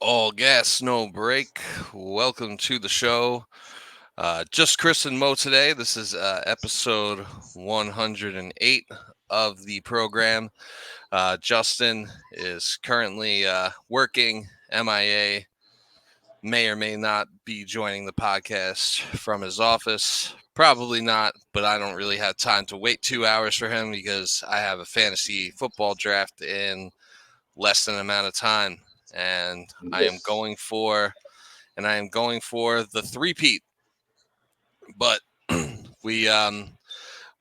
All gas, no break. Welcome to the show. Just Chris and Mo today. This is episode 108 of the program. Justin is currently working MIA, may or may not be joining the podcast from his office. Probably not, but I don't really have time to wait 2 hours for him because I have a fantasy football draft in less than an amount of time. And I am Yes. going for the three-peat. But we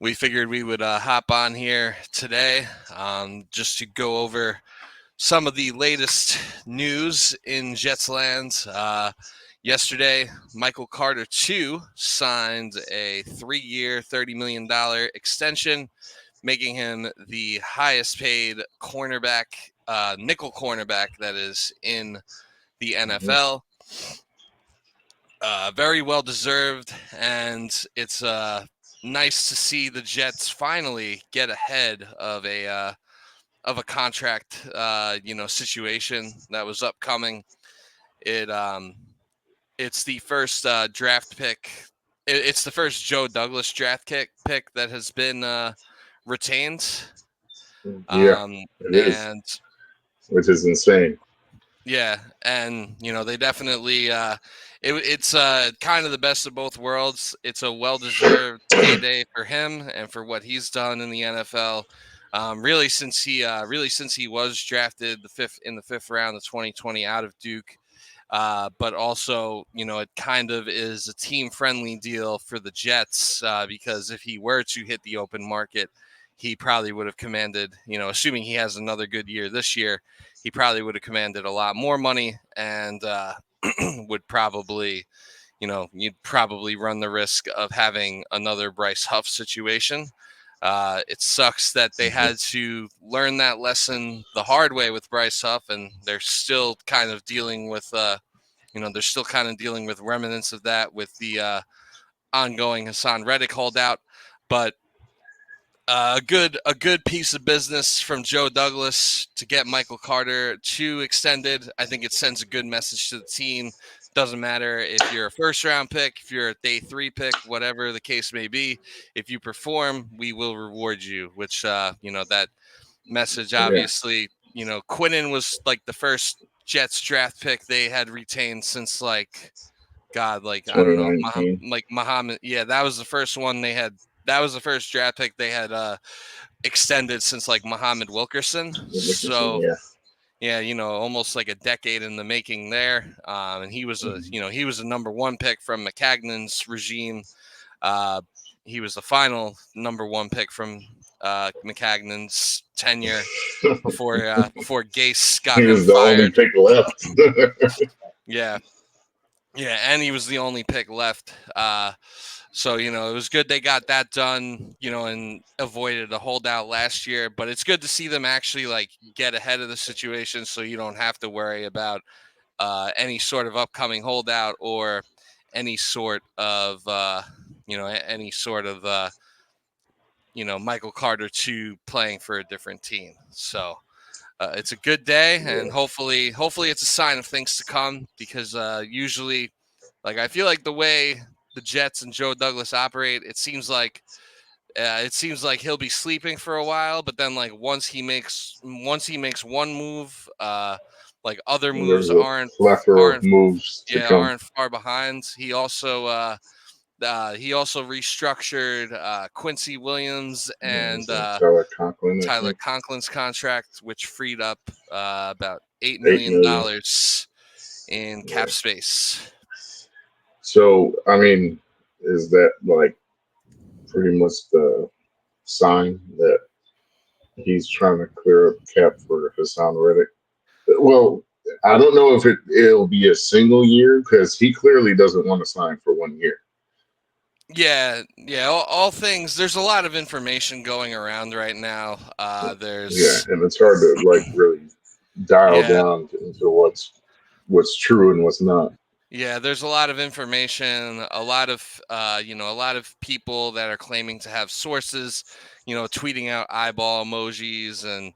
we figured we would hop on here today just to go over some of the latest news in Jets land. Yesterday, Michael Carter II signed a 3-year, $30 million extension, making him the highest paid cornerback, nickel cornerback that is in the Mhm. NFL. Very well deserved, and it's nice to see the Jets finally get ahead of a contract situation that was upcoming. It it's the first draft pick. It's the first Joe Douglas pick that has been retained. Yeah, Um, it is, and which is insane. Yeah, and they definitely it's kind of the best of both worlds. It's a well-deserved payday for him and for what he's done in the NFL. Really since he was drafted in the fifth round of 2020 out of Duke. But also, it kind of is a team-friendly deal for the Jets because if he were to hit the open market, he probably would have commanded, assuming he has another good year this year, he probably would have commanded a lot more money and would probably, you'd probably run the risk of having another Bryce Huff situation. It sucks that they Mhm. had to learn that lesson the hard way with Bryce Huff, and they're still kind of dealing with, remnants of that with the ongoing Haason Reddick holdout. But a good piece of business from Joe Douglas to get Michael Carter II extended. I think it sends a good message to the team. Doesn't matter if you're a first round pick, if you're a day 3 pick, whatever the case may be. If you perform, we will reward you. Which that message Yeah, obviously. Quinnen was like the first Jets draft pick they had retained since like God, like I don't know, 2019. Like Muhammad. Yeah, that was the first one they had. That was the first draft pick they had extended since like Muhammad Wilkerson. Dickerson, So yeah. yeah, almost like a decade in the making there. And Mhm. he was a number one pick from McCagnon's regime. Uh, he was the final number one pick from McCagnon's tenure before Gase got He him was the only fired. pick left. Yeah, yeah, and he was the only pick left. So it was good they got that done, and avoided a holdout last year. But it's good to see them actually like get ahead of the situation, so you don't have to worry about any sort of upcoming holdout or any sort of any sort of Michael Carter II playing for a different team. So it's a good day, and Yeah. hopefully it's a sign of things to come because usually, like I feel like the way the Jets and Joe Douglas operate, it seems like he'll be sleeping for a while, but then like once he makes one move, like other moves There's a plethora of aren't moves to come. aren't far behind. He also restructured Quincy Williams and Tyler Conklin, I Tyler think. Conklin's contract, which freed up about $8 8 million million. in cap Yeah. space. So, I mean, is that like pretty much the sign that he's trying to clear up cap for Hassan Reddick? Well, I don't know if it'll be a single year because he clearly doesn't want to sign for 1 year. Yeah, yeah. All things. There's a lot of information going around right now. Yeah, There's and it's hard to like really dial yeah, down into what's true and what's not. Yeah, there's a lot of information, a lot of a lot of people that are claiming to have sources, tweeting out eyeball emojis and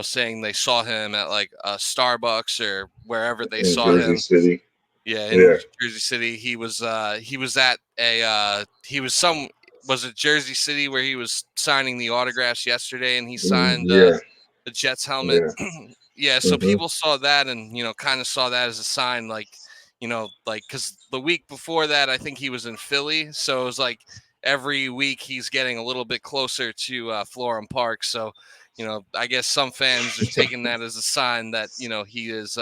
saying they saw him at like a Starbucks or wherever they in saw Jersey him. City. Yeah, in Yeah. Jersey City, he was at a he was some was it Jersey City where he was signing the autographs yesterday, and he signed Yeah. the Jets helmet. Yeah. Yeah, so Hmm. people saw that and kind of saw that as a sign, like like because the week before that, I think he was in Philly, so it was like every week he's getting a little bit closer to Florham Park. So I guess some fans are taking that as a sign that he is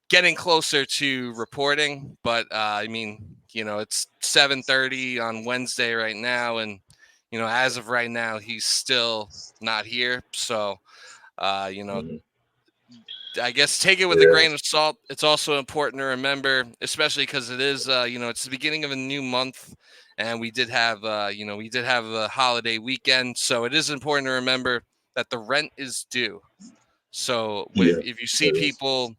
getting closer to reporting, but I mean, it's 7:30 on Wednesday right now, and as of right now, he's still not here. So, uh, you know, Hmm. I guess take it with a Yeah. grain of salt. It's also important to remember, especially because it is, it's the beginning of a new month, and we did have a holiday weekend, so it is important to remember that the rent is due. So Yeah. if you see It is. people,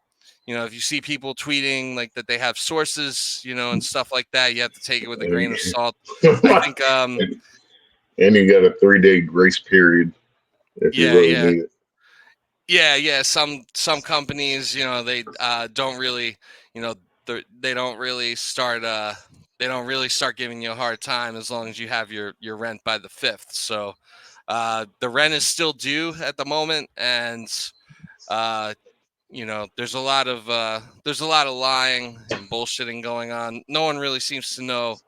if you see people tweeting like that they have sources, and stuff like that, you have to take it with a And, grain of salt. I and think, you got a 3-day grace period if you yeah, really yeah, need it. yeah. Some companies, they don't really, you know, they don't really start, they don't really start giving you a hard time as long as you have your rent by the 5th. So, the rent is still due at the moment, and uh, there's a lot of lying and bullshitting going on. No one really seems to know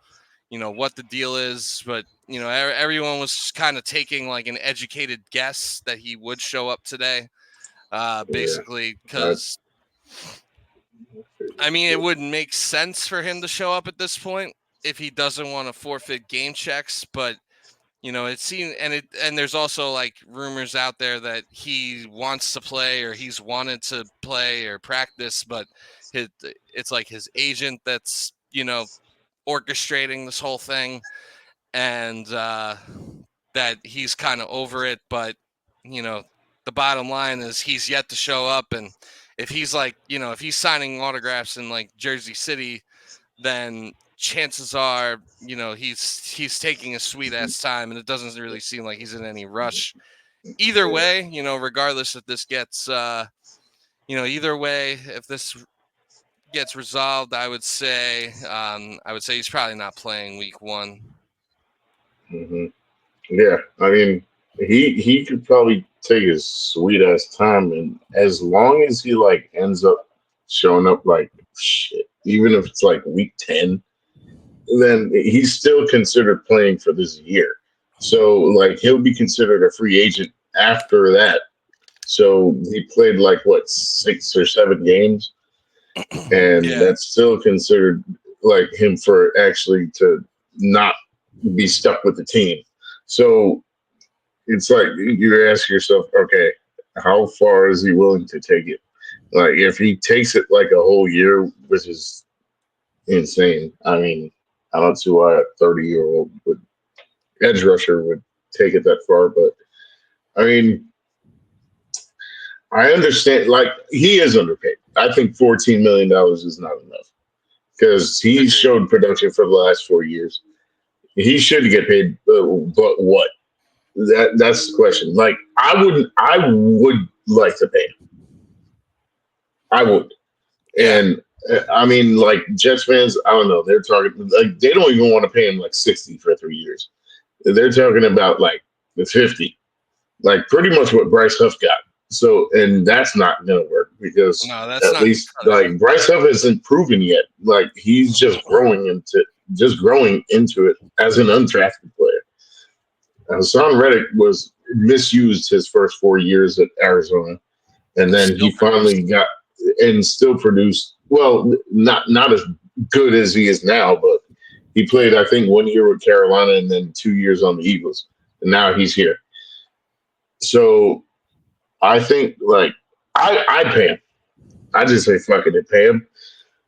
what the deal is, but everyone was kind of taking like an educated guess that he would show up today, Yeah. basically I because I mean it wouldn't make sense for him to show up at this point if he doesn't want to forfeit game checks. But it seems, and there's also like rumors out there that he wants to play or he's wanted to play or practice, but it's like his agent that's orchestrating this whole thing, and that he's kind of over it. But you know, the bottom line is he's yet to show up, and if he's like if he's signing autographs in like Jersey City, then chances are, he's taking a sweet ass time, and it doesn't really seem like he's in any rush. Either yeah. way, regardless if this gets, either way, if this gets resolved, I would say he's probably not playing week one. Hmm. Yeah. I mean, he could probably take his sweet ass time, and as long as he like ends up showing up like shit, even if it's like week 10, then he's still considered playing for this year. So like he'll be considered a free agent after that. So he played like what 6 or 7 games, and Yeah, that's still considered like him for actually to not be stuck with the team. So it's like you ask yourself, okay, how far is he willing to take it? Like if he takes it like a whole year, which is insane. I mean, I don't see why a 30-year-old would edge rusher would take it that far, but I mean, I understand. Like he is underpaid. I think $14 million is not enough because he agreed. showed production for the last 4 years. He should get paid, but what? That's the question. Like I wouldn't. I would like to pay him. I would, Yeah, and I mean, like Jets fans, I don't know. They're talking like they don't even want to pay him like 60 for 3 years. They're talking about like the 50, like pretty much what Bryce Huff got. So, and that's not going to work because no, that's at not gonna least cut it. like Bryce Huff isn't proven yet. Like he's just growing into it as an undrafted player. Haason Reddick was misused his first 4 years at Arizona, and And then still he finally produced. got and still produced well. Not as good as he is now, but he played I think 1 year with Carolina and then 2 years on the Eagles, and now he's here. So I think like I pay him. I just say fuck it and pay him.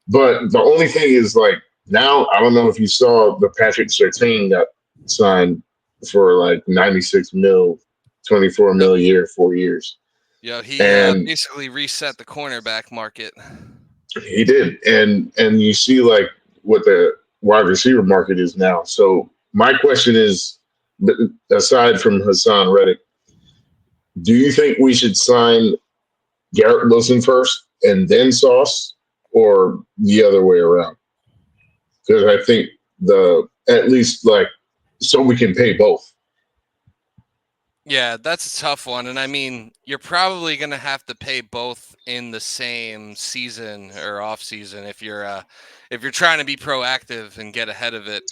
But the only thing is like now I don't know if you saw the Patrick Surtain got signed for like 96 mil, 24 mil a year, 4 years. He And basically reset the cornerback market. He did, and you see like what the wide receiver market is now. So my question is, aside from Hassan Reddick, do you think we should sign Garrett Wilson first and then Sauce, or the other way around? Because I think the at least like so we can pay both. Yeah, that's a tough one. And I mean, you're probably going to have to pay both in the same season or off season if you're trying to be proactive and get ahead of it.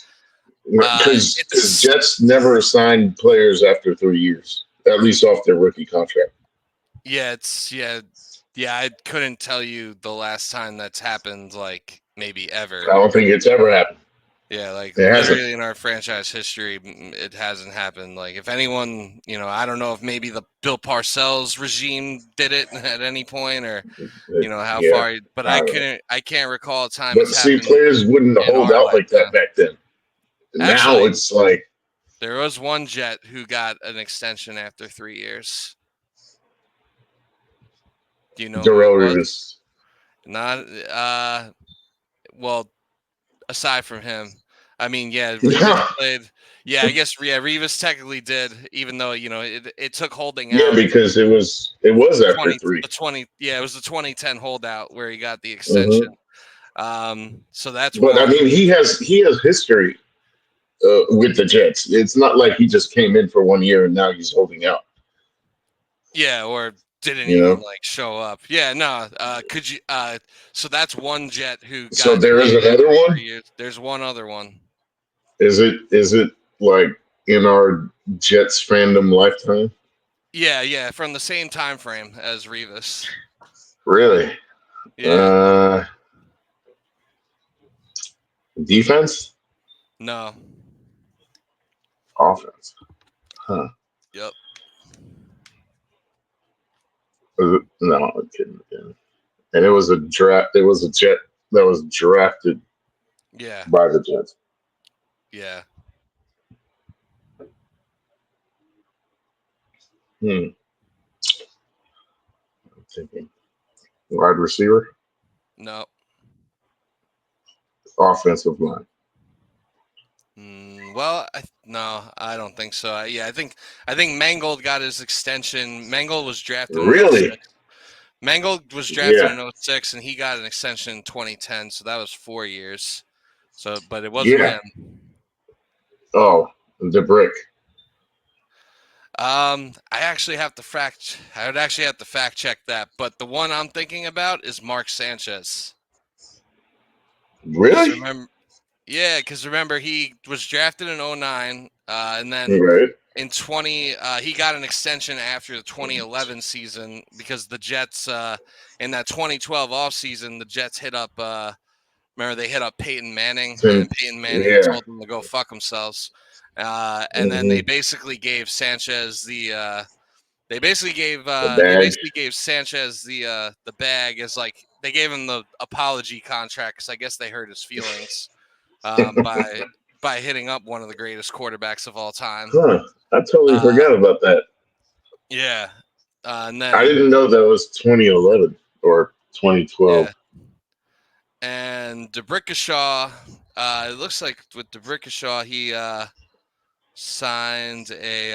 Because It's Jets never signed players after 3 years, at least off their rookie contract. yeah, I couldn't tell you the last time that's happened, like maybe ever. I don't think it's ever happened. Yeah, like It hasn't. literally in our franchise history, it hasn't happened. Like if anyone, I don't know if maybe the Bill Parcells regime did it at any point, or how Yeah, far. But I don't know. I can't recall a time But it's see, happened players wouldn't in hold our out like that lifetime. back then. Now Actually, it's like there was one Jet who got an extension after 3 years. Do you know who it Darrell was? Reeves. Not well, aside from him. I mean, yeah, Revis Yeah, played. Yeah, I guess Revis technically did, even though it took holding out because it was after three. it was the 2010 holdout where he got the extension. Hmm. So that's But I one. mean, he has history with the Jets. It's not like he just came in for 1 year and now he's holding out. Yeah, or didn't You even know, like show up. Yeah, no. Could you? So that's one Jet who so got there is paid another after one. 3 years. There's one other one. Is it like in our Jets fandom lifetime? Yeah, from the same time frame as Revis. Really? Yeah, Uh, Defense, no. offense. Huh? Yep. No, I'm kidding again. And it was a draft. It was a Jet that was drafted Yeah. by the Jets. Yeah. Hmm. I'm thinking wide receiver, No. offensive line. Well, no, I don't think so. I think Mangold got his extension. Mangold was drafted in Really? '06. Mangold was drafted Yeah. in '06, and he got an extension in 2010. So that was 4 years. So, but it wasn't Yeah. him. Oh, the brick. I would actually have to fact check that. But the one I'm thinking about is Mark Sanchez. Because Really? remember he was drafted in '09, and then Right. in 20 he got an extension after the 2011 season because the Jets in that 2012 offseason the Jets hit up remember they hit up Peyton Manning, and Peyton Manning Yeah. told them to go fuck themselves, and then they Hmm. basically gave Sanchez The bag. the bag as like they gave him the apology contract because I guess they hurt his feelings by hitting up one of the greatest quarterbacks of all time. Huh. I totally Uh, forgot about that. yeah, and I then didn't know that was 2011 or 2012. yeah, and DeBrickashaw. It looks like with DeBrickashaw, he signed a.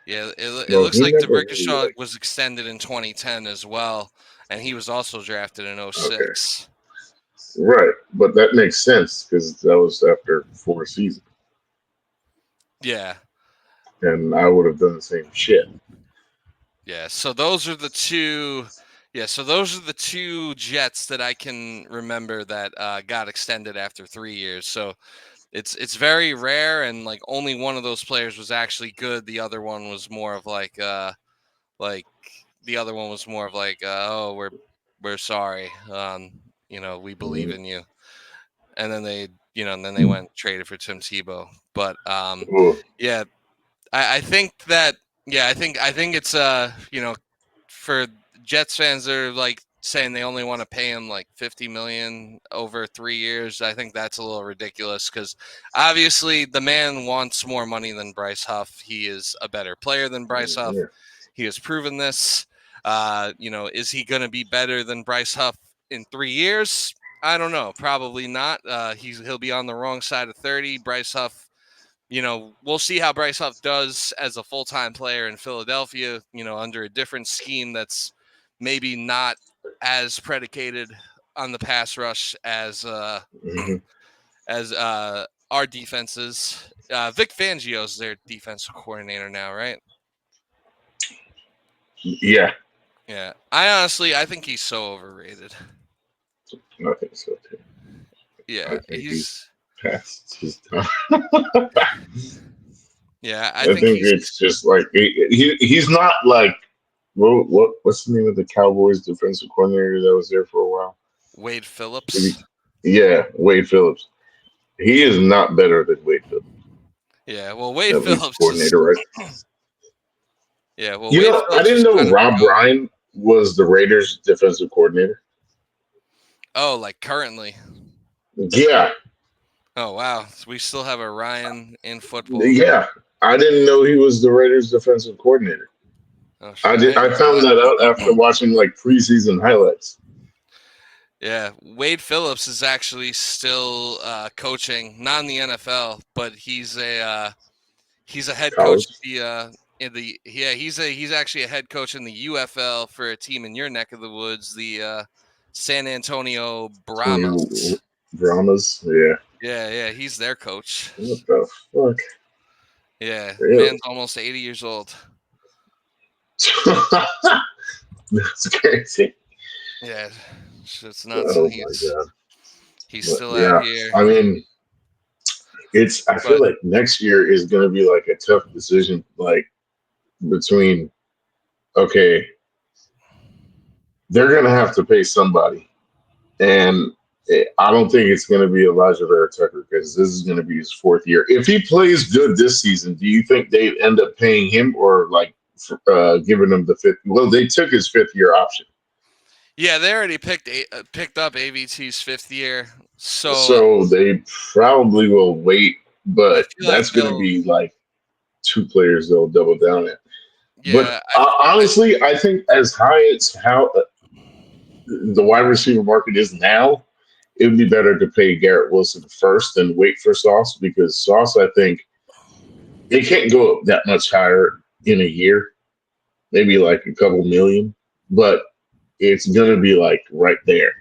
It Well, looks he like never really DeBrickashaw like. was extended in 2010 as well, and he was also drafted in Okay. '06. Right, but that makes sense because that was after 4 seasons, Yeah, and I would have done the same shit. yeah. So those are the two. Yeah, so those are the two Jets that I can remember that got extended after 3 years. So it's very rare, and like only one of those players was actually good. The other one was more of like the other one was more of like oh we're sorry, we believe Mhm. in you, and then they went and traded for Tim Tebow. But Ooh, yeah, I think that I think it's for Jets fans that are like saying they only want to pay him like 50 million over 3 years. I think that's a little ridiculous because obviously the man wants more money than Bryce Huff. He is a better player than Bryce Huff. yeah. He has proven this. Is he going to be better than Bryce Huff in 3 years? I don't know. Probably not. He'll be on the wrong side of 30. Bryce Huff, we'll see how Bryce Huff does as a full-time player in Philadelphia, under a different scheme that's maybe not as predicated on the pass rush as Hmm. our defenses. Vic Fangio's their defensive coordinator now, right? Yeah, Yeah. I think he's so overrated. I think so too. I Yeah, think he's he's past his time. yeah, I I think think he's it's just like he's not like what's the name of the Cowboys defensive coordinator that was there for a while? Wade Did Phillips. Yeah, Wade Phillips. He is not better than Wade Phillips, Yeah, well, Wade at least Phillips is coordinator, right? yeah, well, You Wade know, I Phillips didn't is know kind of a Rob goat. Ryan was the Raiders defensive coordinator. Oh, like currently. Yeah, Oh, wow. So we still have a Ryan in football. yeah. I didn't know he was the Raiders defensive coordinator. Oh shit, I didn't I know found that out after that. watching like preseason highlights. Yeah, Wade Phillips is actually still coaching, not in the NFL, but he's a head coach College. he's actually a head coach in the UFL for a team in your neck of the woods, the San Antonio Tony Brahmas. Dramas. Yeah. Yeah, he's their coach. What the fuck? Yeah, Really? man's almost 80 years old. That's crazy. Yeah, it's nuts, and Oh my he's god. he's But still out yeah, here. I mean, I feel But like next year is going to be like a tough decision, like between, okay, they're going to have to pay somebody. And I don't think it's going to be Elijah Vera Tucker because this is going to be his fourth year. If he plays good this season, do you think they end up paying him or like giving him the fifth? Well, they took his fifth year option. yeah, they already picked up AVT's 5th year, so So they probably will wait, I but feel like that's going to they'll. be like two players they'll double down at. But Yeah, I honestly, I think as high as how the wide receiver market is now, it would be better to pay Garrett Wilson first than wait for Sauce because Sauce, I think, it can't go up that much higher in a year, maybe like a couple million, but it's going to be like right there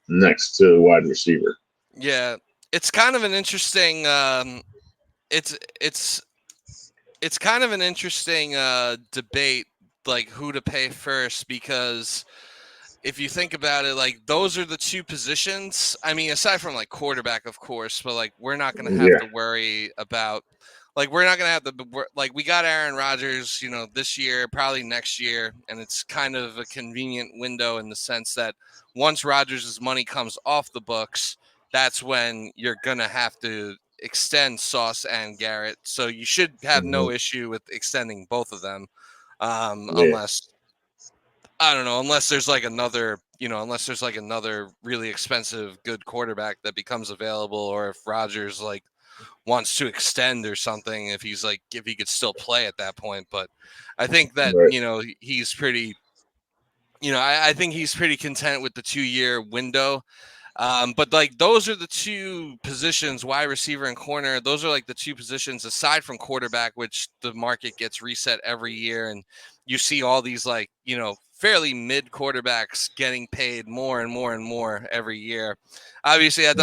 next to wide receiver. yeah, it's kind of an interesting. It's it's it's kind of an interesting debate, like who to pay first, because if you think about it, like those are the two positions. I mean, aside from like quarterback, of course, but like we're not going to have Yeah, to worry about. Like we're not gonna have to. Like we got Aaron Rodgers, this year, probably next year, and it's kind of a convenient window in the sense that once Rodgers' money comes off the books, that's when you're gonna have to extend Sauce and Garrett. So you should have hmm, no issue with extending both of them, yeah, unless I don't know, unless there's like another really expensive good quarterback that becomes available, or if Rodgers like wants to extend or something, if he could still play at that point. But I think that right, he's pretty. I think he's pretty content with the 2 year window. But like those are the two positions, wide receiver and corner. Those are like the two positions aside from quarterback, which the market gets reset every year, and you see all these like fairly mid quarterbacks getting paid more and more and more every year. Obviously, hmm, that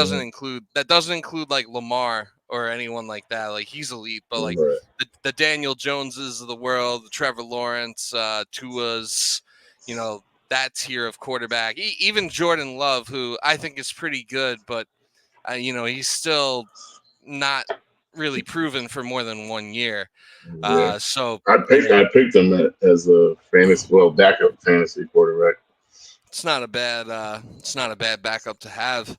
doesn't include like Lamar or anyone like that. Like he's elite, but like right, the Daniel Joneses of the world, the Trevor Lawrence, Tua's, you know, that tier of quarterback. Even Jordan Love, who I think is pretty good, but he's still not really proven for more than 1 year. yeah. So I picked him as a fantasy, well, backup fantasy quarterback. it's not a bad backup to have.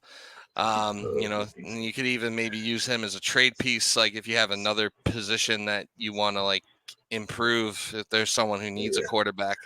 He's And you could even maybe use him as a trade piece, like if you have another position that you want to like improve, if there's someone who needs a yeah, quarterback.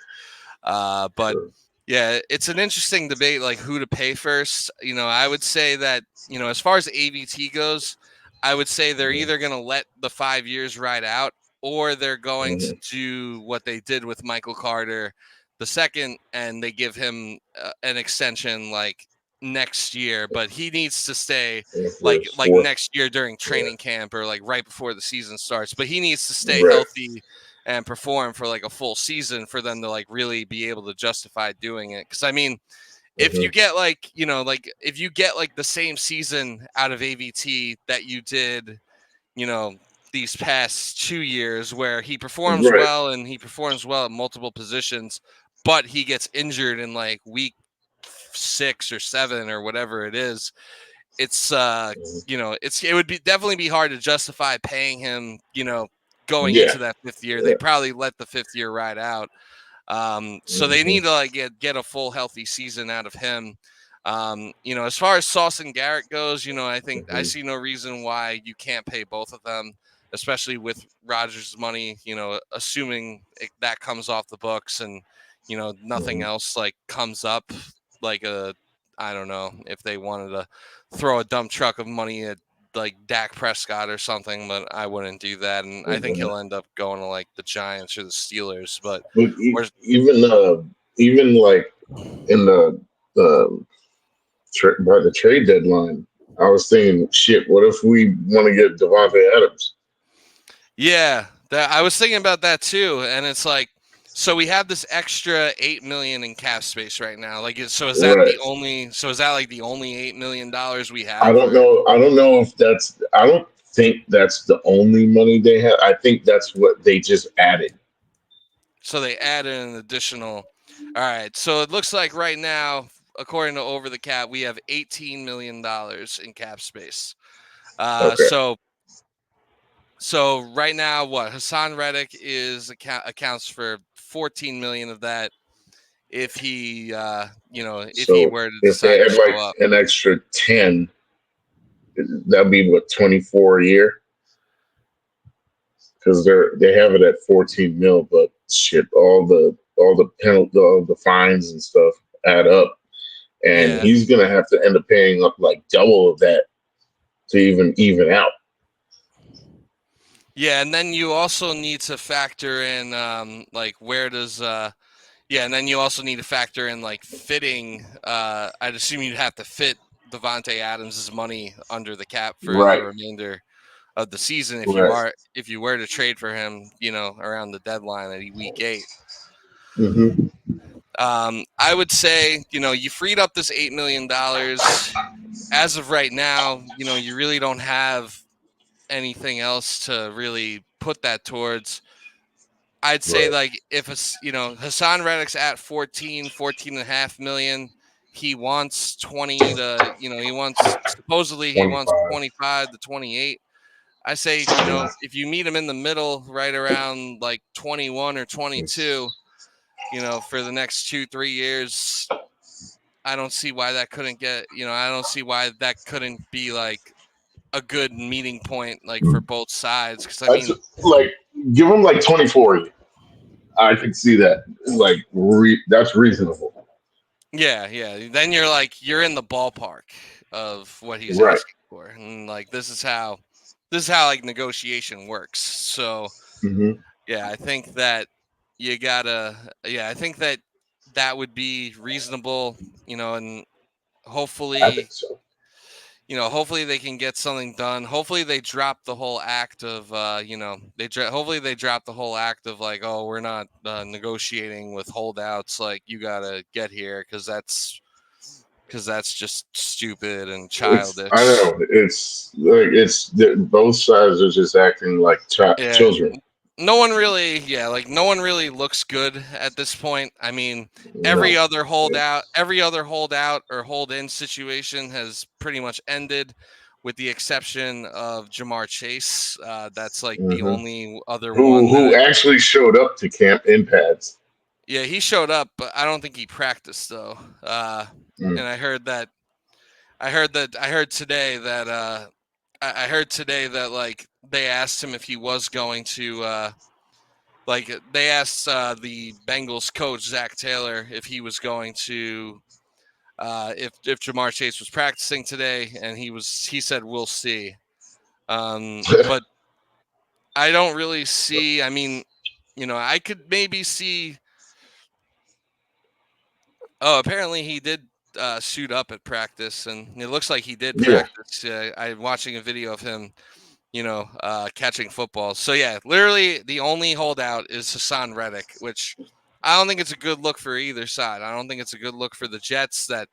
But sure. yeah, it's an interesting debate, like who to pay first. I would say that, as far as AVT goes, I would say they're Hmm. either going to let the 5 years ride out, or they're going to Hmm. do what they did with Michael Carter. the second, and they give him an extension like next year, but he needs to stay And for like his like fourth, next year during yeah, training camp or like right before the season starts. But he needs to stay right. healthy and perform for like a full season for them to like really be able to justify doing it. Because I mean, if Hmm. you get like like if you get like the same season out of AVT that you did, you know, these past 2 years where he performs Right. well and he performs well at multiple positions, but he gets injured in like week 6 or 7 or whatever it is. It's Mhm. it would be definitely be hard to justify paying him, going Yeah. into that fifth year. Yeah. They'd probably let the fifth year ride out. So they Hmm. need to like get a full healthy season out of him. As far as Sauce and Garrett goes, I think I Hmm. see no reason why you can't pay both of them, especially with Rodgers' money. Assuming that comes off the books and nothing Hmm. else like comes up, like I don't know if they wanted to throw a dump truck of money at like Dak Prescott or something, but I wouldn't do that, and I think he'll end up going to like the Giants or the Steelers. But But or even like in the by the trade deadline, I was thinking, shit, what if we want to get Devontae Adams? yeah, that I was thinking about that too, and it's like, so we have this extra 8 million in cap space right now. Like, so is that Right. the only? So is that like the only $8 million we I have, don't or know. I don't know if that's. I don't think that's the only money they have. I think that's what they just added. so they added an additional? All right, so it looks like right now, according to Over the Cap, we have $18 million in cap space. Uh, Okay. so so right now, what Haason Reddick accounts for 14 million of that if he if he So were to if they decide to had show like up. an extra 10, that'd be what, 24 a year? Because they have it at 14 mil, but shit, all the penalty, all the fines and stuff add up, and Yeah. he's gonna have to end up paying up like double of that to even out. Yeah, and then you also need to factor in like where does yeah, and then you also need to factor in like fitting I'd assume you'd have to fit Devontae Adams' money under the cap for the Right. remainder of the season Right. if you were to trade for him, around the deadline at week 8. Hmm. I would say, you freed up this $8 million. As of right now, you really don't have anything else to really put that towards. I'd say Right. like if it's, Hassan Reddick's at 14.5 million, he wants 20 to, he wants supposedly he wants 25. 25 to 28. I say, Yeah. if you meet him in the middle right around like 21 or 22, for the next 2-3 years, I don't see why that couldn't I don't see why that couldn't be like a good meeting point, like for both sides. Because I That's mean, like, give him like 24 a year. I could see that. Like, that's reasonable. yeah, yeah. Then you're in the ballpark of what he's Right. asking for, and like this is how like negotiation works. So Hmm. yeah, I think that you gotta. Yeah, I think that that would be reasonable. And I think hopefully so. hopefully they can get something done. Hopefully they drop the whole act of, hopefully they drop the whole act of like, oh, we're not negotiating with holdouts. Like you gotta get here because that's just stupid and I childish. know it's like both sides are just acting like Yeah, children. no one really looks good at this point. I mean, No. every other holdout or hold in situation has pretty much ended, with the exception of Jamar Chase. That's like the Hmm. only other Who one who that, actually showed up to camp in pads? yeah, he showed up, but I don't think he practiced though. Mm. And I heard today that I heard today that like they asked him if he was going to like they asked the Bengals coach Zach Taylor if he was going to if Jamar Chase was practicing today, and he said we'll see. But I don't really see. I mean, I could maybe see Oh, apparently he did suit up at practice, and it looks like he did Yeah, practice. I'm watching a video of him, catching football. So yeah, literally the only holdout is Haason Reddick, which I don't think it's a good look for either side. I don't think it's a good look for the Jets that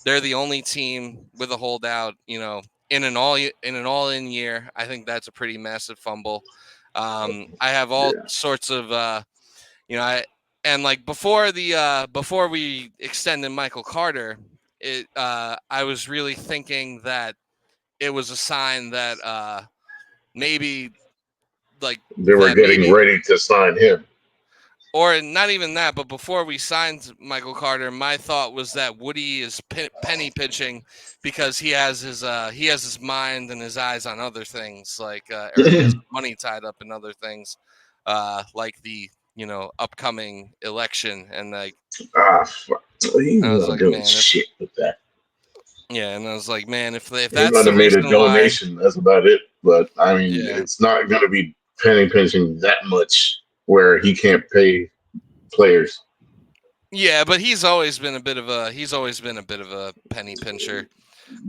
they're the only team with a holdout. In an all in year, I think that's a pretty massive fumble. I have all yeah. sorts of I and like before we extended Michael Carter, I was really thinking that it was a sign that maybe like They were that getting maybe ready to sign him. or not even that, but before we signed Michael Carter, my thought was that Woody is penny pinching because he has his mind and his eyes on other things, like or he has money tied up in other things, like the upcoming election, and like Fuck. He's I was not like, doing man, shit with that. and I was like, man, if He that's might the have made a reason why, donation. That's about it. But I mean, yeah, it's not going to be penny pinching that much where he can't pay players. yeah, but he's always been a bit of a penny pincher.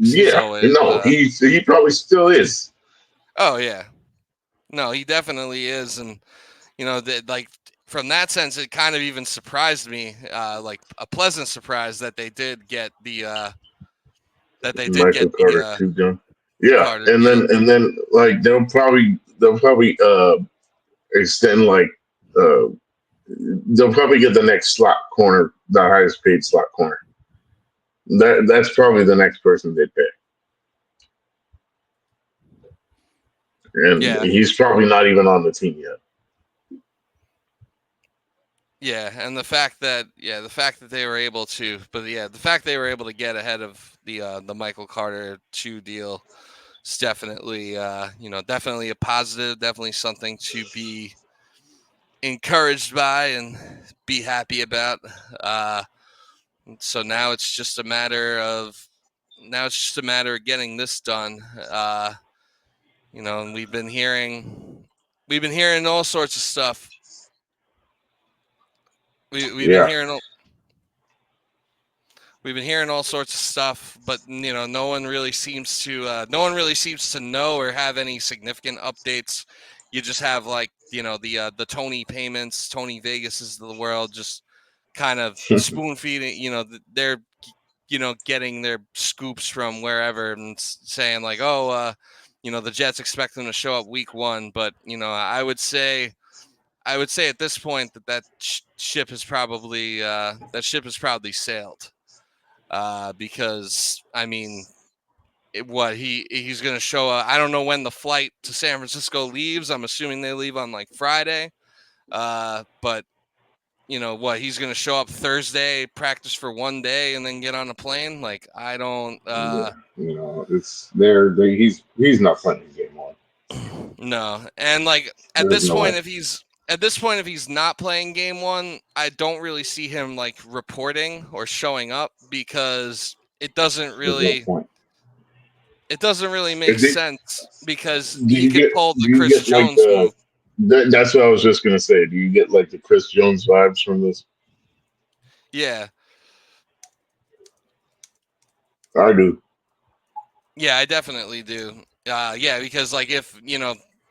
He's Yeah, always no, he probably still is. oh yeah, no, he definitely is, and that like from that sense, it kind of even surprised me, like a pleasant surprise that they did get Michael Carter too young. Yeah, Carter and deal. then like they'll probably extend like uh they'll probably get the next slot corner, the highest paid slot corner. That's probably the next person they pay, and Yeah, he's probably not even on the team yet. yeah, and the fact that they were able to, but yeah, the fact they were able to get ahead of the Michael Carter 2 deal is definitely definitely a positive, definitely something to be encouraged by and be happy about. Uh, so now it's just a matter of getting this done. And we've been hearing all sorts of stuff. We've been Yeah, hearing We've been hearing all sorts of stuff, but no one really seems to know or have any significant updates. You just have like the Tony payments, Tony Vegases of the world, just kind of spoon feeding. They're getting their scoops from wherever and saying like, oh, the Jets expect them to show up week one, but I would say at this point that ship has probably sailed because I mean, he's going to show up. I don't know when the flight to San Francisco leaves. I'm assuming they leave on like Friday. But he's going to show up Thursday, practice for one day, and then get on a plane. Like I don't. yeah. It's there. He's not playing game one. No, and like There's no way. at this point if he's not playing game one, I don't really see him like reporting or showing up because There's no point. it doesn't really make If they, sense because do he you could get pull do the you Chris get like Jones the move. that's what I was just gonna say. Do you get like the Chris Jones vibes from this? Yeah. I do. Yeah, I definitely do. Yeah, because like if,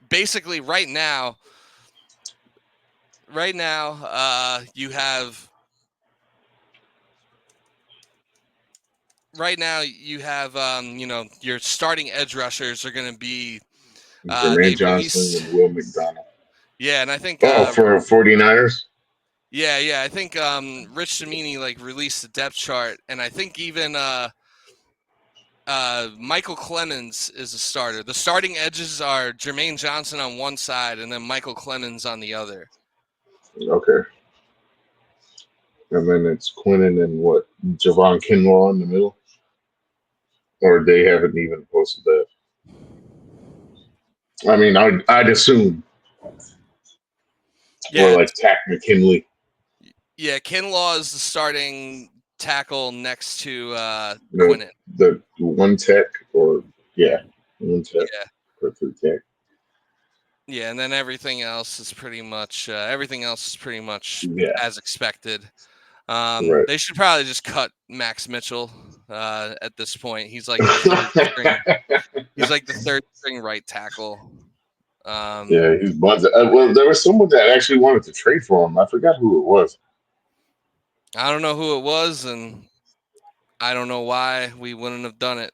basically right now you have your starting edge rushers are going to be Jermaine they Johnson released and Will McDonald. yeah, and I think Oh, for 49ers? yeah, I think Rich Cimini like released the depth chart, and I think even Michael Clemens is a starter. The starting edges are Jermaine Johnson on one side and then Michael Clemens on the other. Okay. And then it's Quinnen and what? Javon Kinlaw in the middle? Or they haven't even posted that. I mean, I'd assume. Or Yeah, like Tack McKinley. yeah. Kinlaw is the starting tackle next to The Quinnen. the one tech or yeah, one tech Yeah, or two tech. yeah, and then everything else is pretty much Yeah. as expected. Right. They should probably just cut Max Mitchell at this point. He's like the third string. He's like the third string right tackle. Yeah, he's buns. Well, there was someone that actually wanted to trade for him. I forgot who it was. I don't know who it was, and I don't know why we wouldn't have done it.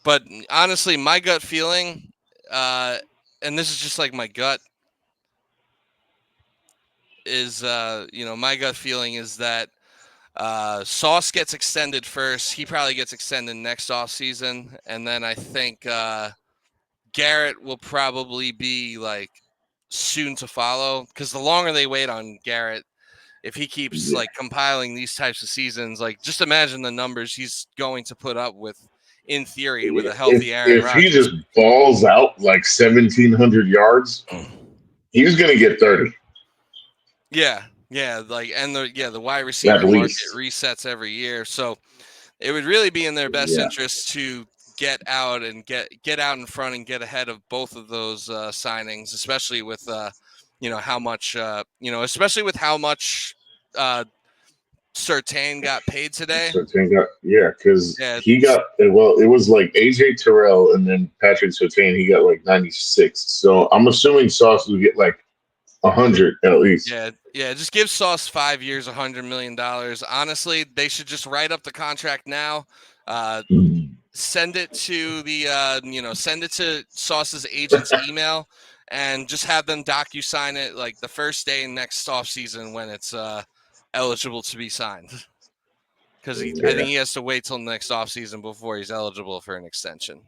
But honestly, my gut feeling, and this is just like my gut, is my gut feeling is that Sauce gets extended first. He probably gets extended next off season, and then I think Garrett will probably be like soon to follow, because the longer they wait on Garrett, if he keeps Yeah. like compiling these types of seasons, like just imagine the numbers he's going to put up with, in theory, with a healthy Aaron If he Rodgers. just balls out like 1,700 yards, he's gonna get 30 Yeah, like, and the wide at receiver market least. resets every year, so it would really be in their best Yeah. interest to get out and get out in front and get ahead of both of those signings, especially with how much especially with how much Surtain got paid today. Surtain got because Yeah, he got it was like AJ Terrell and then Patrick Surtain. He got like 96. So I'm assuming Sauce will get like 100 at least. yeah. Just give Sauce 5 years, $100 million. Honestly, they should just write up the contract now. Send it to send it to Sauce's agent's email, and just have them docu-sign it like the first day next off season when it's eligible to be signed. Because I think Yeah, he has to wait till next off season before he's eligible for an extension.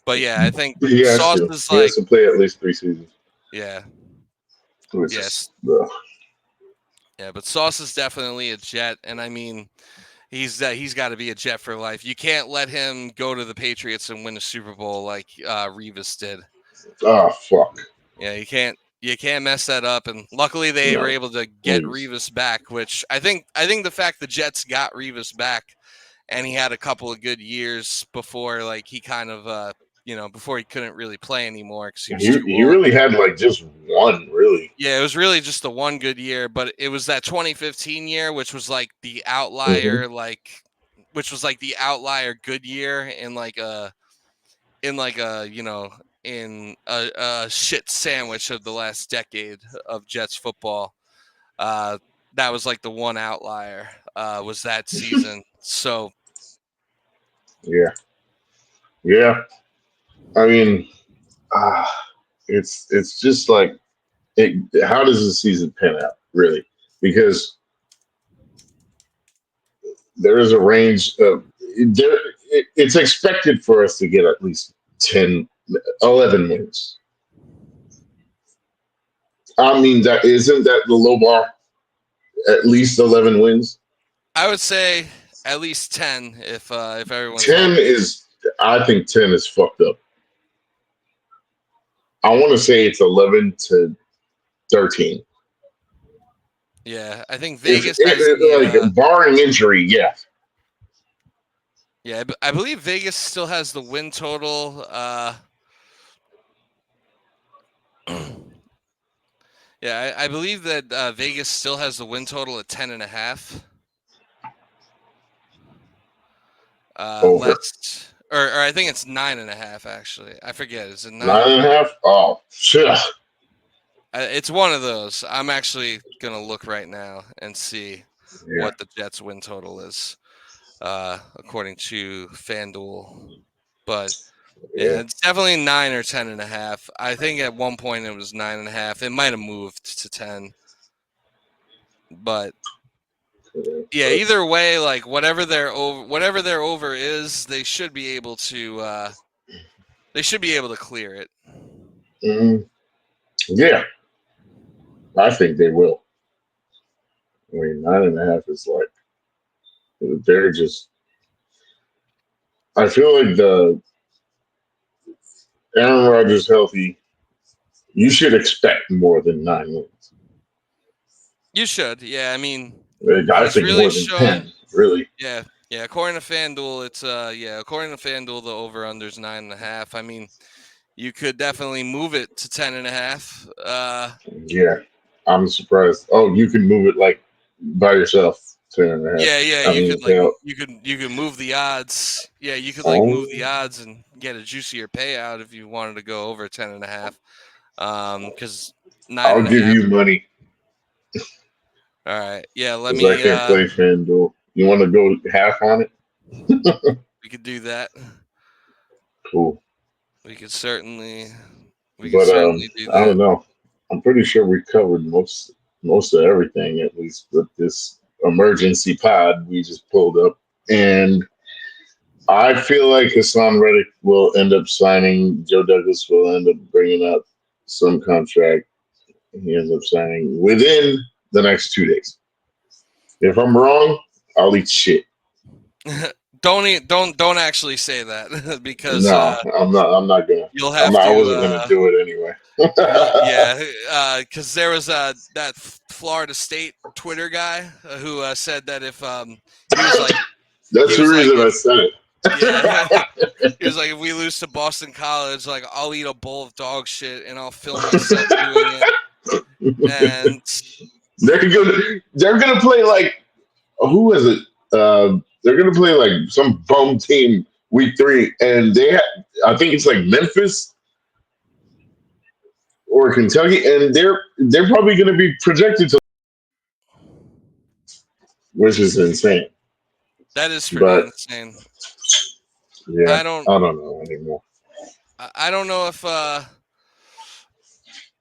But yeah, I think he has Sauce to. is He like, has to play at least 3 seasons, yeah, which yes, is yeah. But Sauce is definitely a Jet, and I mean, he's got to be a Jet for life. You can't let him go to the Patriots and win a Super Bowl like Revis did. fuck Yeah, you can't mess that up. And luckily they were no, able to get please. Revis back, which I think the fact the Jets got Revis back, and he had a couple of good years before, like, he kind of before he couldn't really play anymore because he was too He old. really had like just one really. Yeah, it was really just the one good year, but it was that 2015 year, which was like the Hmm. outlier, good year in like a in a shit sandwich of the last decade of Jets football. Uh, that was like the one outlier, was that season. So Yeah, yeah. I mean, uh, it's just like it, how does the season pan out really? Because there is a range of there. It's expected for us to get at least 10, 11 wins. I mean, that isn't that the low bar? At least 11 wins. I would say at least 10 if everyone's 10 healthy. is, I think 10 is fucked up. I want to say it's 11 to 13. Yeah, I think If Vegas has the like barring injury, yeah. yeah, I believe Vegas still has the win total. Yeah, I believe that Vegas still has the win total at 10.5. Over Less, or I think it's 9.5. Actually, I forget. Is it nine? 9.5. Oh shit. It's one of those. I'm actually gonna look right now and see Yeah, what the Jets win total is, according to FanDuel. But yeah, yeah. it's definitely 9 or 10.5. I think at one point it was 9.5. It might have moved to 10, but Yeah. yeah, But, either way, like whatever their over is, they should be able to clear it. mm, yeah, I think they will. I mean, 9.5 is like they're just. I feel like the Aaron Rodgers healthy. You should expect more than 9 wins. You should, yeah. I mean, I he's think really more than shown, 10. Really. yeah, yeah. According to FanDuel, according to FanDuel, the over under's 9.5. I mean, you could definitely move it to 10.5. Yeah, I'm surprised. Oh, you can move it like by yourself. 10.5. Yeah, I you mean, could like hell, you could move the odds. Yeah, you could like move the oh, odds and get a juicier payout if you wanted to go over 10.5. Because nine I'll and a give half. you money All right. Yeah, let because I me. can't play FanDuel. You want to go half on it? We could do that. Cool. We could certainly. We could But certainly do I that. don't know. I'm pretty sure we covered most of everything, at least with this emergency pod we just pulled up. And I feel like Hassan Reddick will end up signing. Joe Douglas will end up bringing up some contract. He ends up signing within the next 2 days. If I'm wrong, I'll eat shit. Don't actually say that because No, I'm not. I'm not gonna. you'll I'm have not. I to. wasn't gonna do it anyway. You'll yeah, because there was that Florida State Twitter guy who said that if he was like That's he the was like reason I if said yeah it. he was like if we lose to Boston College, like I'll eat a bowl of dog shit and I'll film myself doing it. And They're gonna play like, who is it? They're gonna play like some bum team week 3, and I think it's like Memphis or Kentucky, and they're probably gonna be projected to, which is insane. that is pretty But insane. yeah, I don't I don't know anymore. I don't know if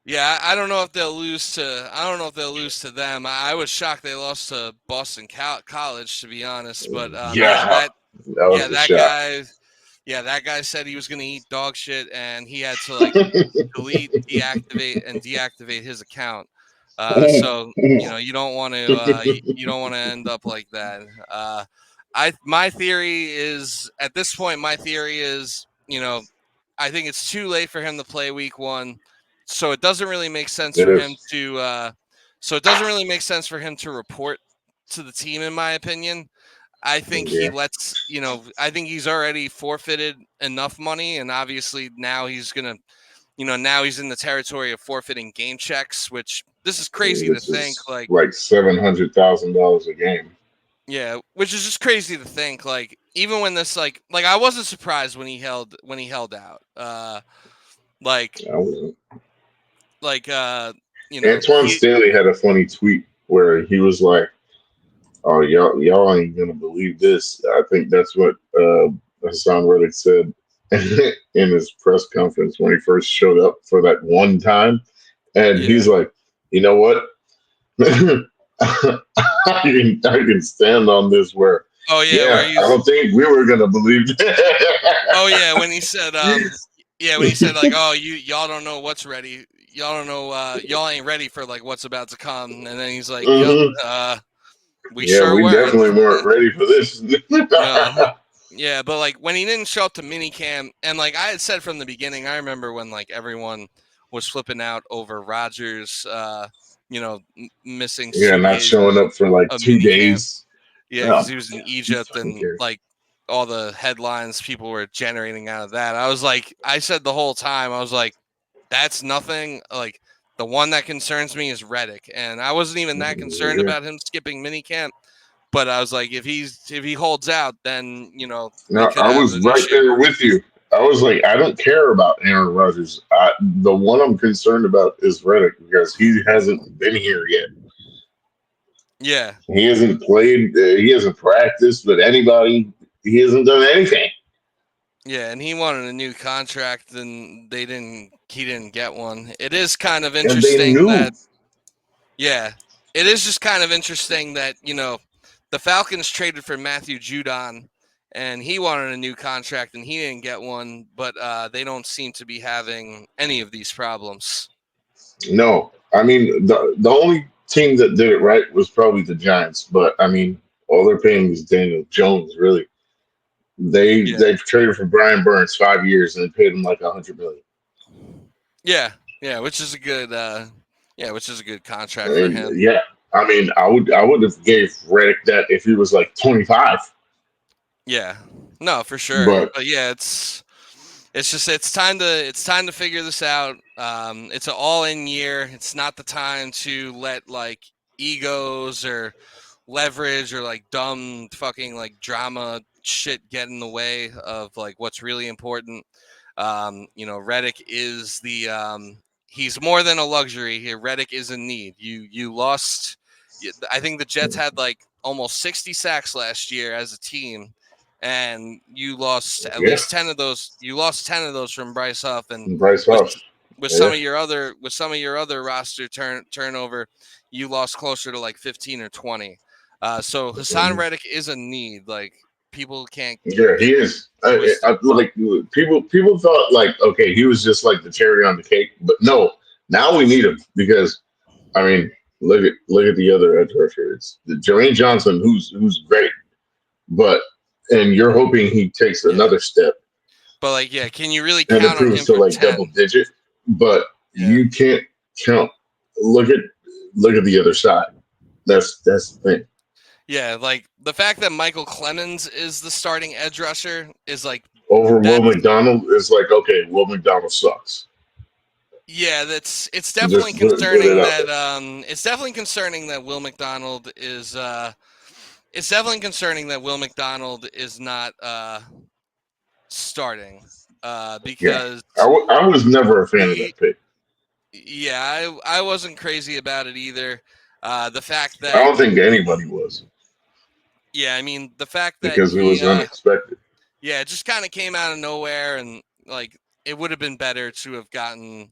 yeah, I don't know if they'll lose to. I don't know if they'll lose to them. I was shocked they lost to Boston College, to be honest. But Yeah, that yeah, was a shock. that guy said he was going to eat dog shit, and he had to like delete, deactivate, and deactivate his account. So you don't want to you don't want to end up like that. My theory is at this point, my theory is I think it's too late for him to play week 1, so it doesn't really make sense It for him is. to. So it doesn't really make sense for him to report to the team, in my opinion. I think he Yeah, lets, I think he's already forfeited enough money, and obviously now he's gonna, now he's in the territory of forfeiting game checks, which this is crazy to which think, is like, like $700,000 a game. yeah, which is just crazy to think, like, even when this, like I wasn't surprised when he held out, like, I wasn't. like, Antoine he, Staley had a funny tweet where he was like, "Oh, y'all ain't gonna believe this." I think that's what Hassan Reddick said in his press conference when he first showed up for that one time, and yeah, he's like, "You know what? I can stand on this. Where, oh yeah, where yeah, I he's, don't think we were gonna believe oh that." yeah, when he said, yeah, when he said like, "Oh, y'all don't know what's ready. Y'all don't know. Y'all ain't ready for like what's about to come." And then he's like, "Yep, Hmm. we Yeah, sure we weren't." definitely weren't ready for this. Yeah, but like when he didn't show up to minicamp, and like I had said from the beginning, I remember when like everyone was flipping out over Rogers, missing Yeah, 2 not days showing up for like of two minicamp. days. Yeah, because Oh, he was in who Egypt, fucking and cares? like all the headlines people were generating out of that. I was like, I said the whole time, I was like, that's nothing. Like the one that concerns me is Reddick, and I wasn't even that concerned Yeah. about him skipping minicamp. But I was like, if he holds out, then we No, could I have was an right issue. there with you. I was like, I don't care about Aaron Rodgers. The one I'm concerned about is Reddick because he hasn't been here yet. Yeah, He hasn't played. He hasn't practiced with anybody. He hasn't done anything, yeah, and he wanted a new contract, and he didn't get one. It is kind of and they interesting knew. that yeah, it is just kind of interesting that the Falcons traded for Matthew Judon, and he wanted a new contract, and he didn't get one. But they don't seem to be having any of these problems. No, I mean the only team that did it right was probably the Giants. But I mean, all they're paying is Daniel Jones. Really, Yeah, they've traded for Brian Burns 5 years and they paid him like 100 million. yeah, yeah, which is a good which is a good contract for And him. yeah, I mean, I would have gave Reddick that if he was like 25. Yeah, no, for sure. But But yeah, it's just it's time to figure this out. It's an all in year. It's not the time to let like egos or leverage or like dumb fucking like drama shit get in the way of like what's really important. Reddick is the he's more than a luxury here. Reddick is a need. You lost. I think the Jets had like almost 60 sacks last year as a team, and you lost at Yeah, least 10 of those. You lost 10 of those from Bryce Huff, and Bryce with Huff. Yeah, some of your other roster turnover, you lost closer to like 15 or 20. So Haason mhm. Reddick is a need. Like people can't Yeah, he get is. twisted. Like people thought like okay, he was just like the cherry on the cake, but no. Now we need him because I mean, look at the other edge rusher. It's the Jermaine Johnson, who's great, but and you're hoping he takes Yeah. another step But like, yeah, can you really and count on improves him to for like double 10? digit, but Yeah. you can't count. Look at look at the other side. That's the thing. Yeah, like the fact that Michael Clemens is the starting edge rusher is like Over Will that's McDonald is like okay, Will McDonald sucks. yeah, that's it's definitely Just put it concerning out that there. Will McDonald is it's definitely concerning that Will McDonald is not starting Yeah, because I was never a fan of he that pick. yeah, I wasn't crazy about it either. The fact I that don't think anybody was yeah, I mean the fact that because it was unexpected. yeah, it just kind of came out of nowhere, and like it would have been better to have gotten.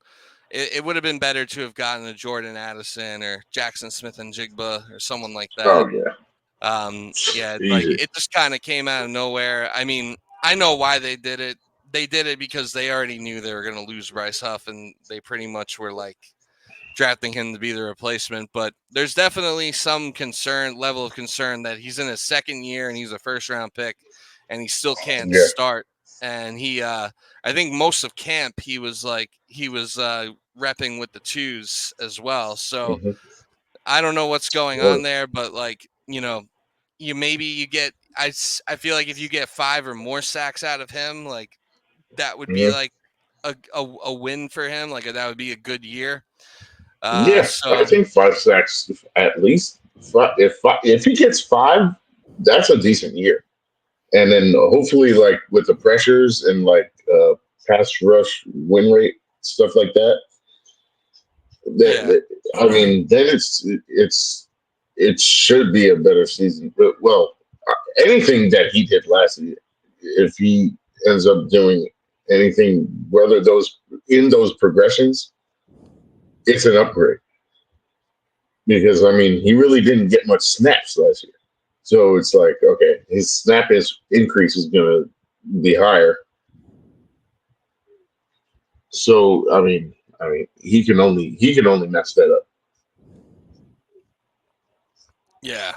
It would have been better to have gotten a Jordan Addison or Jackson Smith and Jigba or someone like that. Oh yeah, Yeah, like easy. it just kind of came out of nowhere. I mean, I know why they did it. They did it because they already knew they were going to lose Bryce Huff, and they pretty much were like drafting him to be the replacement. But there's definitely some level of concern that he's in his second year and he's a first round pick and he still can't Yeah. start. And I think most of camp, he was repping with the twos as well. So Hmm. I don't know what's going on Well, there, but like, you get, I feel like if you get 5 or more sacks out of him, like that would be mhm. like a win for him. Like that would be a good year. Yeah, I So think 5 sacks at least. If he gets five, that's a decent year. And then hopefully, like with the pressures and like pass rush win rate stuff like that, yeah, I mean, then it should be a better season. But well, anything that he did last year, if he ends up doing anything, whether those in those progressions, it's an upgrade because I mean he really didn't get much snaps last year. So it's like okay, his increase is going to be higher. So I mean he can only mess that up. yeah,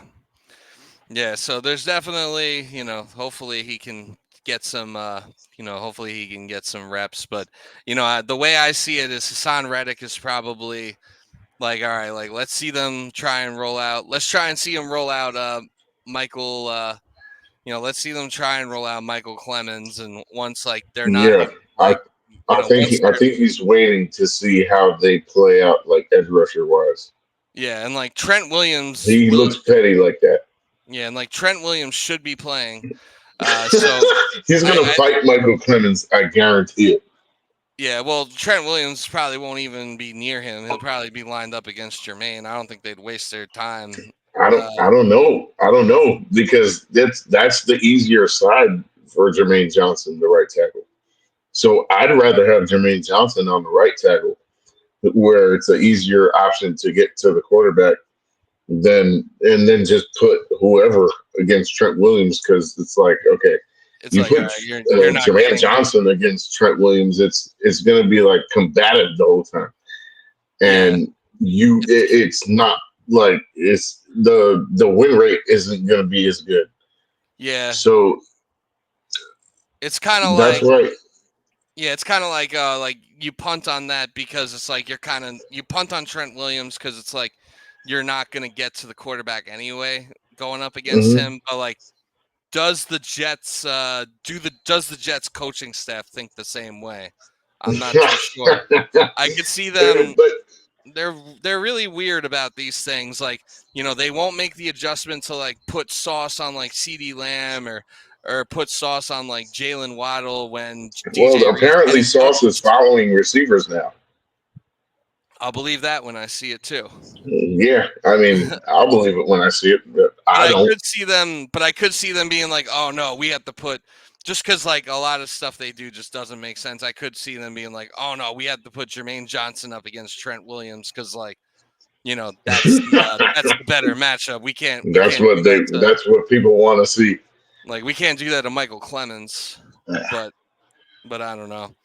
yeah. So there's definitely, hopefully he can get some, hopefully he can get some reps. But the way I see it is Hassan Reddick is probably like, all right, like let's see them try and roll out. Let's try and see him roll out Michael. Let's see them try and roll out Michael Clemens, and once like they're not Yeah, I like I think once I they're think he's waiting to see how they play out like edge rusher wise. yeah, and like Trent Williams He will looks petty like that. yeah, and like Trent Williams should be playing. So He's gonna I fight Michael Clemens. I guarantee it. yeah, well Trent Williams probably won't even be near him. He'll probably be lined up against Jermaine. I don't think they'd waste their time. I don't Uh, I don't know. I don't know because that's the easier side for Jermaine Johnson, the right tackle. So I'd rather have Jermaine Johnson on the right tackle, where it's an easier option to get to the quarterback then just put whoever against Trent Williams because it's like okay, it's you like put you're not Jermaine getting Johnson against Trent Williams, it's going to be like combative the whole time, yeah and it's not like it's the win rate isn't going to be as good. yeah. So It's kind of that's like right. yeah, it's like you punt on that because it's like you punt on Trent Williams because it's like you're not gonna get to the quarterback anyway going up against Hmm. him. But like, does the Jets coaching staff think the same way? I'm not too sure. I could see them. but they're really weird about these things. Like, they won't make the adjustment to like put sauce on like CD Lamb or put sauce on like Jalen Waddle when Well, DJ Reed's apparently getting Sauce is cooked. following receivers now. I'll believe that when I see it too. Yeah, I mean, I'll believe it when I see it, but But I I don't. could see them. But I could see them being like, "Oh no, we have to put." Just because like a lot of stuff they do just doesn't make sense. I could see them being like, "Oh no, we have to put Jermaine Johnson up against Trent Williams because like that's the better matchup. We That's can't what do that they. to That's what people want to see. we can't do that to Michael Clemens." But I don't know.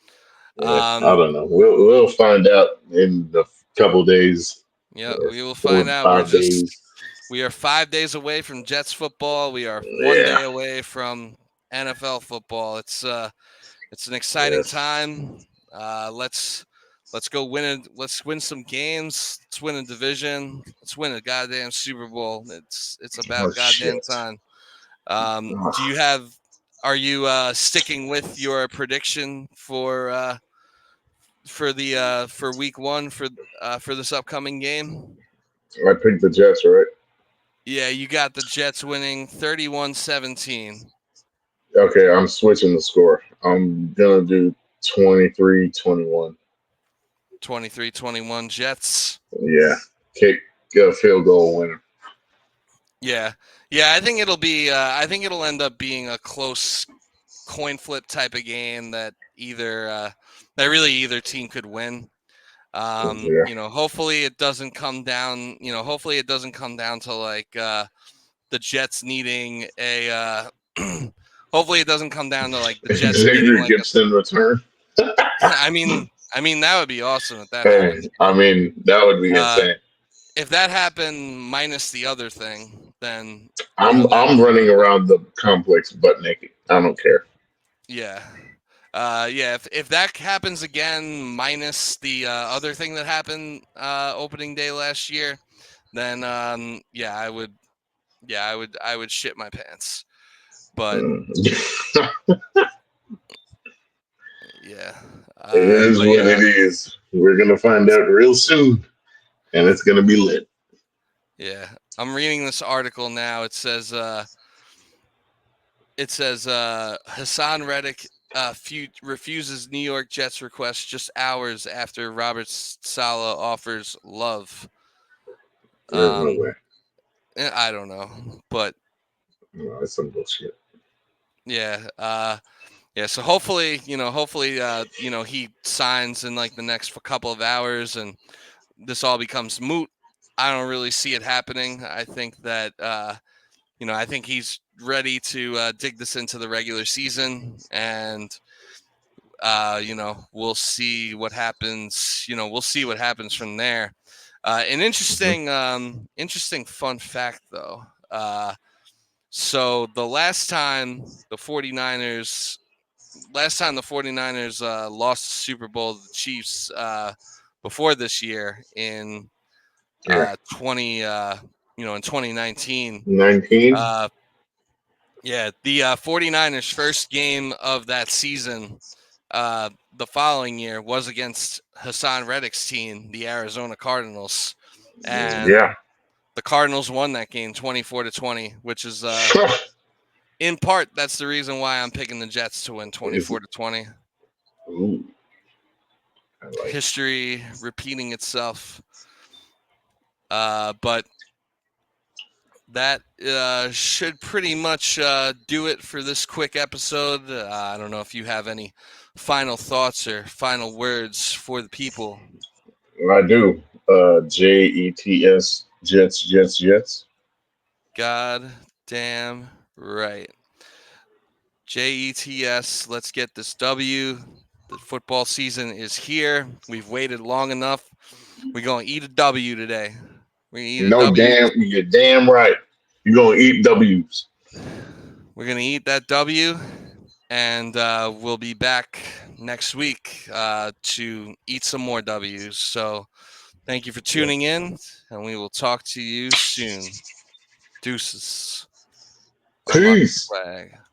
I Um, don't know. We'll find out in a couple days yeah, or we will four find out. 5 days. We are 5 days away from Jets football. We are one Yeah. day away from NFL football. It's an exciting Yes. time. Let's go win it. Let's win some games. Let's win a division. Let's win a goddamn Super Bowl. It's Oh about goddamn shit. time. Do Ugh. you have? Are you sticking with your prediction for week one for this upcoming game? I picked the Jets, right? Yeah, you got the Jets winning 31-17. Okay, I'm switching the score. I'm gonna do 23-21. 23-21 Jets. Yeah. Kick a field goal winner. Yeah. Yeah, I think it'll end up being a close coin flip type of game that really either team could win. Yeah. Hopefully it doesn't come down, hopefully it doesn't come down to like the Jets needing a hopefully it doesn't come down to like the Jets needing Xavier like Gibson return. I mean that would be awesome if that Hey, happened. I mean that would be Uh insane. if that happened minus the other thing, then I'm running around the complex butt naked. I don't care. yeah. Yeah, if that happens again, minus the other thing that happened opening day last year, then yeah, I would shit my pants. But Mm. yeah, It is but what yeah, it is. We're gonna find out real soon, and it's gonna be lit. yeah. I'm reading this article now. It says Haason Reddick refuses New York Jets request just hours after Robert Saleh offers love. There's no way. Um, I don't know, but No, that's some bullshit. yeah, yeah. So hopefully, he signs in like the next couple of hours, and this all becomes moot. I don't really see it happening. I think that I think he's ready to dig this into the regular season, and we'll see what happens. We'll see what happens from there. An Mhm. interesting fun fact though. So the last time the 49ers lost the Super Bowl to the Chiefs before this year in Yeah, 2019. 19. Uh, yeah, the 49ers first game of that season the following year was against Haason Reddick's team, the Arizona Cardinals, and Yeah. the Cardinals won that game 24-20, which is in part that's the reason why I'm picking the Jets to win Is 24-20. ooh, I like. History repeating itself. But that should pretty much do it for this quick episode. I don't know if you have any final thoughts or final words for the people. I do. Jets, Jets, Jets, Jets. God damn right. Jets, let's get this W. The football season is here. We've waited long enough. We're going to eat a W today. We're going to eat a No W. damn, you're damn right. You're gonna eat W's. We're going to eat that W, and we'll be back next week to eat some more W's. So thank you for tuning in, and we will talk to you soon. Deuces. Unlock the Peace. flag.